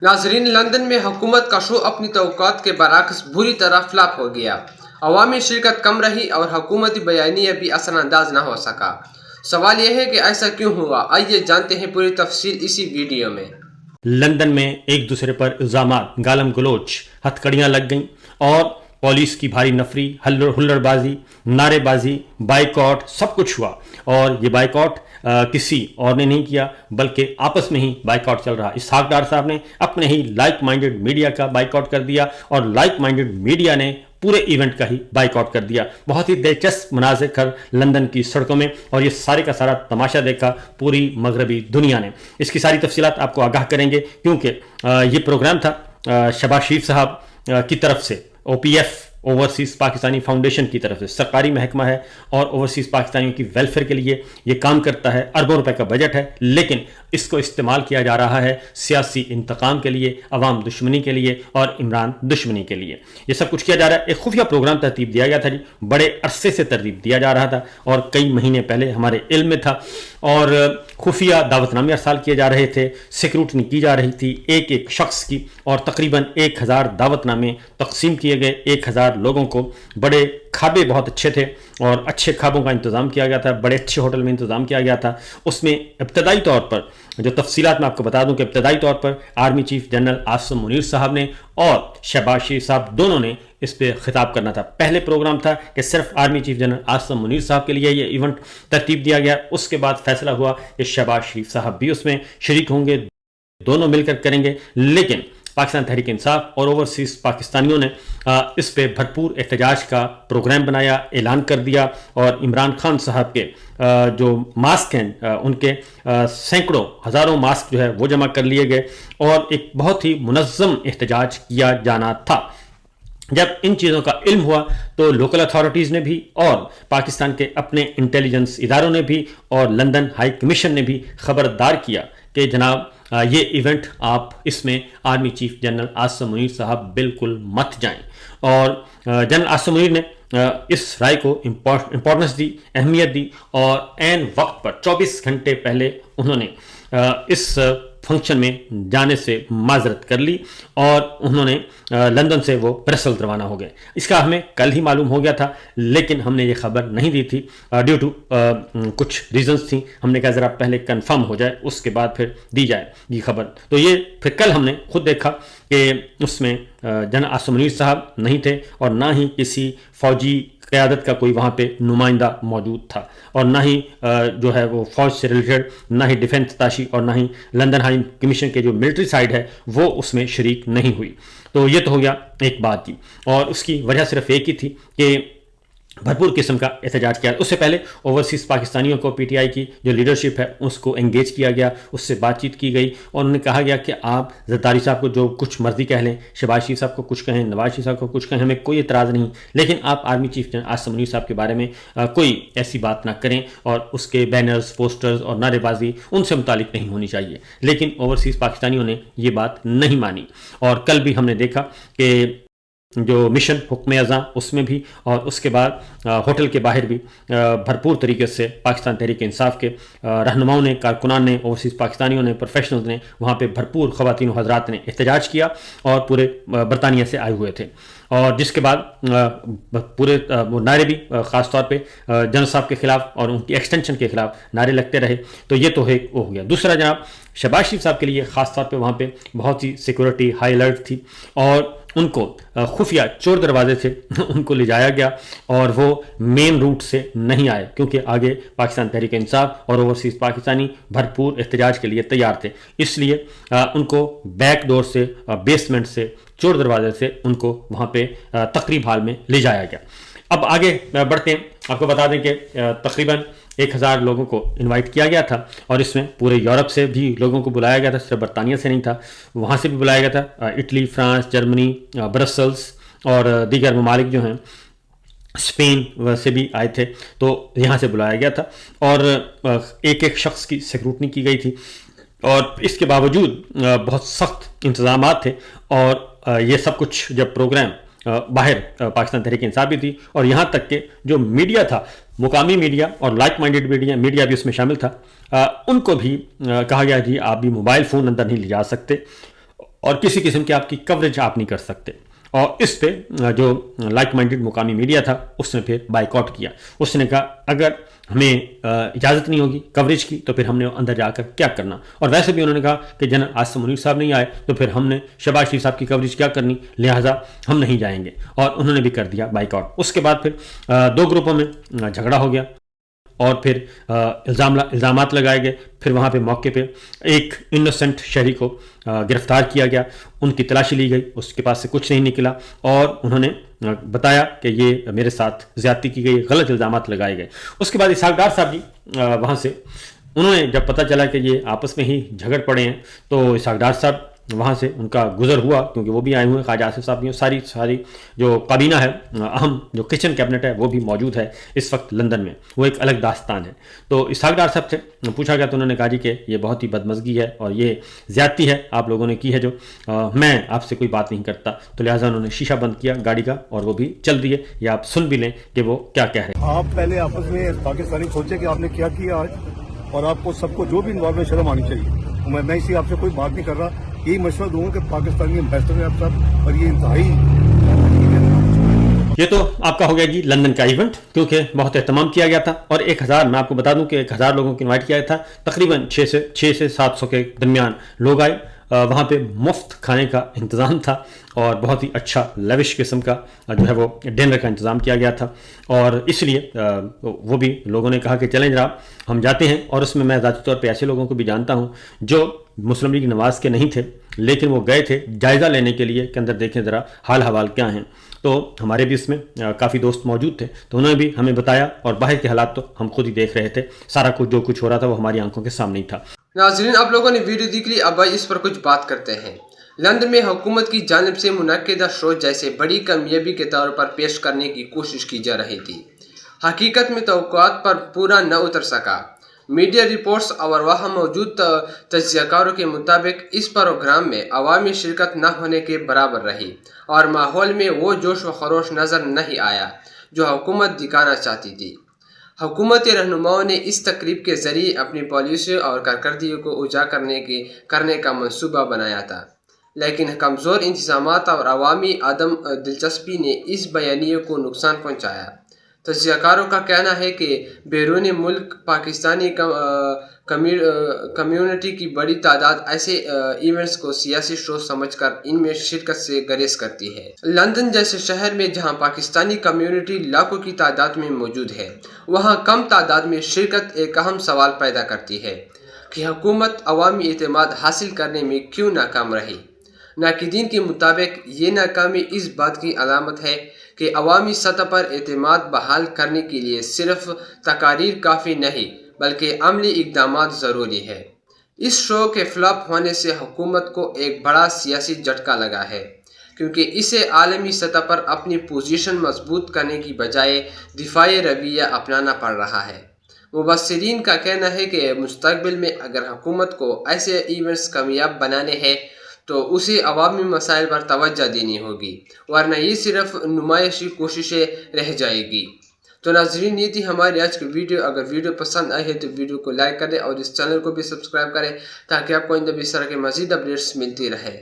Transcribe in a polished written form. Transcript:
ناظرین، لندن میں حکومت کا شو اپنی توقعات کے برعکس بری طرح فلاپ ہو گیا۔ عوامی شرکت کم رہی اور حکومتی بیانیہ بھی اثر انداز نہ ہو سکا۔ سوال یہ ہے کہ ایسا کیوں ہوا؟ آئیے جانتے ہیں پوری تفصیل اسی ویڈیو میں۔ لندن میں ایک دوسرے پر الزامات، گالم گلوچ، ہتھکڑیاں لگ گئیں اور پولیس کی بھاری نفری، ہلڑ بازی، نعرے بازی، بائیکاٹ، سب کچھ ہوا۔ اور یہ بائیکاٹ کسی اور نے نہیں کیا بلکہ آپس میں ہی بائیکاٹ چل رہا۔ اسحاق ڈار صاحب نے اپنے ہی لائک مائنڈڈ میڈیا کا بائیکاٹ کر دیا اور لائک مائنڈڈ میڈیا نے پورے ایونٹ کا ہی بائیکاٹ کر دیا۔ بہت ہی دلچسپ مناظر کر لندن کی سڑکوں میں، اور یہ سارے کا سارا تماشا دیکھا پوری مغربی دنیا نے۔ اس کی ساری تفصیلات آپ کو آگاہ کریں گے، کیونکہ یہ پروگرام تھا شہباز شریف صاحب کی طرف سے، O P F overseas Pakistani foundation کی طرف سے، سرکاری محکمہ ہے اور اوورسیز پاکستانیوں کی ویلفیئر کے لیے یہ کام کرتا ہے۔ اربوں روپے کا بجٹ ہے، لیکن اس کو استعمال کیا جا رہا ہے سیاسی انتقام کے لیے، عوام دشمنی کے لیے اور عمران دشمنی کے لیے۔ یہ سب کچھ کیا جا رہا ہے۔ ایک خفیہ پروگرام ترتیب دیا گیا تھا جی، بڑے عرصے سے ترتیب دیا جا رہا تھا اور کئی مہینے پہلے ہمارے علم میں تھا، اور خفیہ دعوت نامے ارسال کیے جا رہے تھے، سیکیورٹی کی جا رہی تھی ایک ایک شخص کی، اور تقریباً 1000 دعوت نامے تقسیم کیے گئے 1000 لوگوں کو۔ بڑے کھابے بہت اچھے تھے اور اچھے کھابوں کا انتظام کیا گیا تھا، بڑے اچھے ہوٹل میں انتظام کیا گیا تھا۔ اس میں ابتدائی طور پر جو تفصیلات میں آپ کو بتا دوں کہ ابتدائی طور پر army chief general Asim Munir صاحب نے اور شہباز شریف صاحب دونوں نے اس پہ خطاب کرنا تھا۔ پہلے پروگرام تھا کہ صرف army chief general Asim Munir صاحب کے لیے یہ ایونٹ ترتیب دیا گیا۔ اس کے بعد فیصلہ ہوا کہ شہباز شریف صاحب بھی اس میں شریک ہوں گے، دونوں مل کر کریں گے، لیکن پاکستان تحریک انصاف اور اوورسیز پاکستانیوں نے اس پہ بھرپور احتجاج کا پروگرام بنایا، اعلان کر دیا، اور عمران خان صاحب کے جو ماسک ہیں ان کے سینکڑوں ہزاروں ماسک جو ہے وہ جمع کر لیے گئے، اور ایک بہت ہی منظم احتجاج کیا جانا تھا۔ جب ان چیزوں کا علم ہوا تو لوکل اتھارٹیز نے بھی اور پاکستان کے اپنے انٹیلیجنس اداروں نے بھی اور لندن ہائی کمیشن نے بھی خبردار کیا کہ جناب یہ ایونٹ آپ اس میں army chief general Asim Munir صاحب بالکل مت جائیں۔ اور جنرل عاصم منیر نے اس رائے کو امپورٹنس دی، اہمیت دی، اور عین وقت پر 24 گھنٹے پہلے انہوں نے اس فنکشن میں جانے سے معذرت کر لی، اور انہوں نے لندن سے وہ برسلز روانہ ہو گئے۔ اس کا ہمیں کل ہی معلوم ہو گیا تھا، لیکن ہم نے یہ خبر نہیں دی تھی ڈیو ٹو کچھ ریزنز تھیں۔ ہم نے کہا ذرا پہلے کنفرم ہو جائے، اس کے بعد پھر دی جائے یہ خبر۔ تو یہ پھر کل ہم نے خود دیکھا کہ اس میں جنرل عاصم منیر صاحب نہیں تھے، اور نہ ہی کسی فوجی قیادت کا کوئی وہاں پہ نمائندہ موجود تھا، اور نہ ہی جو ہے وہ فوج سے ریلیٹڈ، نہ ہی ڈیفنس تاشی، اور نہ ہی لندن ہائی کمیشن کے جو ملٹری سائڈ ہے وہ اس میں شریک نہیں ہوئی۔ تو یہ تو ہو گیا ایک بات کی، اور اس کی وجہ صرف ایک ہی تھی کہ بھرپور قسم کا احتجاج کیا۔ اس سے پہلے اوورسیز پاکستانیوں کو پی ٹی آئی کی جو لیڈرشپ ہے اس کو انگیج کیا گیا، اس سے بات چیت کی گئی، اور انہوں نے کہا گیا کہ آپ زرداری صاحب کو جو کچھ مرضی کہہ لیں، شہباز شریف صاحب کو کچھ کہیں، نواز شریف صاحب کو کچھ کہیں، ہمیں کوئی اعتراض نہیں، لیکن آپ army chief general Asim Munir صاحب کے بارے میں کوئی ایسی بات نہ کریں، اور اس کے بینرز، پوسٹرز اور نعرے بازی ان سے متعلق نہیں ہونی چاہیے۔ لیکن اوورسیز پاکستانیوں نے یہ بات نہیں مانی، اور کل بھی ہم نے دیکھا کہ جو مشن حکم اذاں اس میں بھی، اور اس کے بعد ہوٹل کے باہر بھی بھرپور طریقے سے پاکستان تحریک انصاف کے رہنماؤں نے، کارکنان نے، اوورسیز پاکستانیوں نے، پروفیشنلز نے وہاں پہ بھرپور خواتین و حضرات نے احتجاج کیا، اور پورے برطانیہ سے آئے ہوئے تھے، اور جس کے بعد پورے وہ نعرے بھی خاص طور پہ جنرل صاحب کے خلاف اور ان کی ایکسٹینشن کے خلاف نعرے لگتے رہے۔ تو یہ تو وہ ہو گیا۔ دوسرا جناب شہباز شریف صاحب کے لیے خاص طور پہ وہاں پہ بہت سی سیکورٹی ہائی الرٹ تھی، اور ان کو خفیہ چور دروازے سے ان کو لے جایا گیا، اور وہ مین روٹ سے نہیں آئے، کیونکہ آگے پاکستان تحریک انصاف اور اوورسیز پاکستانی بھرپور احتجاج کے لیے تیار تھے، اس لیے ان کو بیک ڈور سے، بیسمنٹ سے، چور دروازے سے ان کو وہاں پہ تقریب حال میں لے جایا گیا۔ اب آگے بڑھتے ہیں۔ آپ کو بتا دیں کہ تقریباً 1000 لوگوں کو انوائٹ کیا گیا تھا، اور اس میں پورے یورپ سے بھی لوگوں کو بلایا گیا تھا، صرف برطانیہ سے نہیں تھا، وہاں سے بھی بلایا گیا تھا، اٹلی، فرانس، جرمنی، برسلز اور دیگر ممالک جو ہیں، اسپین سے بھی آئے تھے، تو یہاں سے بلایا گیا تھا، اور ایک ایک شخص کی سیکیورٹی کی گئی تھی، اور اس کے باوجود بہت سخت انتظامات تھے، اور یہ سب کچھ جب پروگرام باہر پاکستان تحریک انصاف بھی تھی، اور یہاں تک کہ جو میڈیا تھا، مقامی میڈیا اور لائک مائنڈڈ میڈیا بھی اس میں شامل تھا، ان کو بھی کہا گیا جی آپ بھی موبائل فون اندر نہیں لے جا سکتے، اور کسی قسم کی آپ کی کوریج آپ نہیں کر سکتے. اور اس پہ جو لائک مائنڈڈ مقامی میڈیا تھا اس نے پھر بائیکاٹ کیا. اس نے کہا اگر ہمیں اجازت نہیں ہوگی کوریج کی تو پھر ہم نے اندر جا کر کیا کرنا. اور ویسے بھی انہوں نے کہا کہ جنرل آصم منیر صاحب نہیں آئے تو پھر ہم نے شہباز شریف صاحب کی کوریج کیا کرنی, لہٰذا ہم نہیں جائیں گے. اور انہوں نے بھی کر دیا بائیکاٹ. اس کے بعد پھر دو گروپوں میں جھگڑا ہو گیا اور پھر الزامات لگائے گئے. پھر وہاں پہ موقع پہ ایک انوسنٹ شہری کو گرفتار کیا گیا, ان کی تلاشی لی گئی, اس کے پاس سے کچھ نہیں نکلا اور انہوں نے بتایا کہ یہ میرے ساتھ زیادتی کی گئی, غلط الزامات لگائے گئے. اس کے بعد اسحاق ڈار صاحب جی وہاں سے انہوں نے جب پتہ چلا کہ یہ آپس میں ہی جھگڑ پڑے ہیں تو اسحاق ڈار صاحب وہاں سے ان کا گزر ہوا, کیونکہ وہ بھی آئے ہوئے ہیں, خواجہ آصف صاحب بھی, ساری جو کابینہ ہے, اہم جو کچن کیبنٹ ہے وہ بھی موجود ہے اس وقت لندن میں. وہ ایک الگ داستان ہے. تو اسحاق ڈار صاحب سے پوچھا گیا تو انہوں نے کہا جی کہ یہ بہت ہی بدمزگی ہے اور یہ زیادتی ہے آپ لوگوں نے کی ہے, جو میں آپ سے کوئی بات نہیں کرتا. تو لہٰذا انہوں نے شیشہ بند کیا گاڑی کا اور وہ بھی چل دیے. یا آپ سن بھی لیں کہ وہ کیا کہہ رہے ہیں. آپ پہلے آپس میں پاکستانی سوچے کہ آپ نے کیا کیا آج, اور آپ کو سب کو جو بھی انوالو ہے شرم آنی چاہیے. میں اسی آپ سے کوئی بات نہیں کر رہا, یہی مشورہ دوں گا کہ پاکستانی امبیسڈر ہیں آپ سب, اور یہ انتہائی. یہ تو آپ کا ہو گیا جی لندن کا ایونٹ, کیونکہ بہت اہتمام کیا گیا تھا. اور 1000 میں آپ کو بتا دوں کہ 1000 لوگوں کو انوائٹ کیا گیا تھا. تقریباً 6 سے 700 کے درمیان لوگ آئے. وہاں پہ مفت کھانے کا انتظام تھا اور بہت ہی اچھا لیوش قسم کا جو ہے وہ ڈنر کا انتظام کیا گیا تھا. اور اس لیے وہ بھی لوگوں نے کہا کہ چلیں جناب ہم جاتے ہیں. اور اس میں ذاتی طور پہ ایسے لوگوں کو بھی جانتا ہوں جو مسلم لیگ نواز کے نہیں تھے لیکن وہ گئے تھے جائزہ لینے کے لیے کہ اندر دیکھیں ذرا حال حوال کیا ہیں. تو ہمارے بھی اس میں کافی دوست موجود تھے, تو انہوں نے بھی ہمیں بتایا, اور باہر کے حالات تو ہم خود ہی دیکھ رہے تھے. سارا کچھ جو کچھ ہو رہا تھا وہ ہماری آنکھوں کے سامنے ہی تھا. ناظرین آپ لوگوں نے ویڈیو دیکھ لی, اب اس پر کچھ بات کرتے ہیں. لندن میں حکومت کی جانب سے منعقدہ شو جیسے بڑی کامیابی کے طور پر پیش کرنے کی کوشش کی جا رہی تھی. حقیقت میں توقعات پر پورا نہ اتر سکا. میڈیا رپورٹس اور وہاں موجود تجزیہ کاروں کے مطابق اس پروگرام میں عوامی شرکت نہ ہونے کے برابر رہی اور ماحول میں وہ جوش و خروش نظر نہیں آیا جو حکومت دکھانا چاہتی تھی. حکومتی رہنماؤں نے اس تقریب کے ذریعے اپنی پالیسیوں اور کارکردگی کو اجاگر کرنے کا منصوبہ بنایا تھا, لیکن کمزور انتظامات اور عوامی عدم دلچسپی نے اس بیانیے کو نقصان پہنچایا. تجزیہ کاروں کا کہنا ہے کہ بیرون ملک پاکستانی کمیونٹی کی بڑی تعداد ایسے ایونٹس کو سیاسی شو سمجھ کر ان میں شرکت سے گریز کرتی ہے. لندن جیسے شہر میں جہاں پاکستانی کمیونٹی لاکھوں کی تعداد میں موجود ہے, وہاں کم تعداد میں شرکت ایک اہم سوال پیدا کرتی ہے کہ حکومت عوامی اعتماد حاصل کرنے میں کیوں ناکام رہی. ناقدین کے مطابق یہ ناکامی اس بات کی علامت ہے کہ عوامی سطح پر اعتماد بحال کرنے کے لیے صرف تقاریر کافی نہیں بلکہ عملی اقدامات ضروری ہے. اس شو کے فلاپ ہونے سے حکومت کو ایک بڑا سیاسی جھٹکا لگا ہے, کیونکہ اسے عالمی سطح پر اپنی پوزیشن مضبوط کرنے کی بجائے دفاعی رویہ اپنانا پڑ رہا ہے. مبصرین کا کہنا ہے کہ مستقبل میں اگر حکومت کو ایسے ایونٹس کامیاب بنانے ہیں تو اسے عوامی مسائل پر توجہ دینی ہوگی, ورنہ یہ صرف نمائشی کوششیں رہ جائے گی. تو ناظرین یہ تھی ہماری آج کی ویڈیو. اگر ویڈیو پسند آئی ہے تو ویڈیو کو لائک کریں اور اس چینل کو بھی سبسکرائب کریں تاکہ آپ کو ان بھی اس طرح کے مزید اپڈیٹس ملتی رہے.